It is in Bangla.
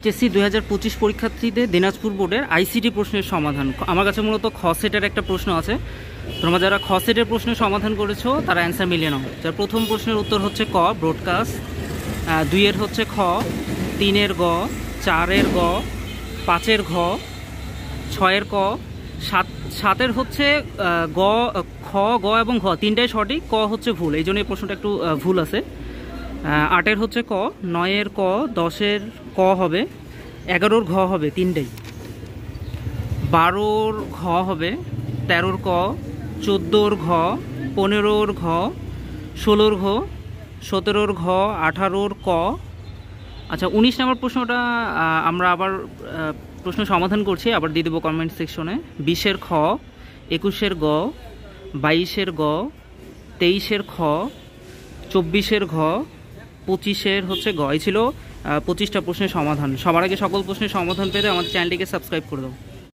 এইচএসসি 2025 পরীক্ষার্থীদের দিনাজপুর বোর্ডের আইসিটি প্রশ্নের সমাধান। আমার কাছে মূলত খ সেটের একটা প্রশ্ন আছে। তোমরা যারা খ সেটের প্রশ্নের সমাধান করেছো তারা অ্যান্সার মিলিয়ে নাও। যার প্রথম প্রশ্নের উত্তর হচ্ছে ক ব্রডকাস্ট, 2-এর হচ্ছে খ, 3-এর গ, 4-এর গ, 5-এর ঘ, 6-এর ক, 7-এর হচ্ছে গ, খ, গ এবং ঘ তিনটাই সঠিক, ক হচ্ছে ভুল, এই জন্য এই প্রশ্নটা একটু ভুল আছে। 8-এর হচ্ছে ক, 9-এর ক, 10-এর ক হবে, 11-ওর ঘ হবে তিনটেই, 12-ওর ঘ হবে, 13-ওর ক, 14-ওর ঘ, 15-ওর ঘ, 16-ওর ঘ, 17-ওর ঘ, 18-ওর ক। আচ্ছা, 19 নম্বর প্রশ্নটা আমরা আবার প্রশ্ন সমাধান করছি, আবার দিয়ে দেবো কমেন্ট সেকশনে। 20-এর খ, 21-এর গ, 22-এর গ, 23-এর খ, 24-এর ঘ, 25-এর হচ্ছে গ। এই ছিল 25টা প্রশ্নের সমাধান। সবার আগে সকল প্রশ্নের সমাধান পেতে আমাদের চ্যানেলটিকে সাবস্ক্রাইব করে দাও।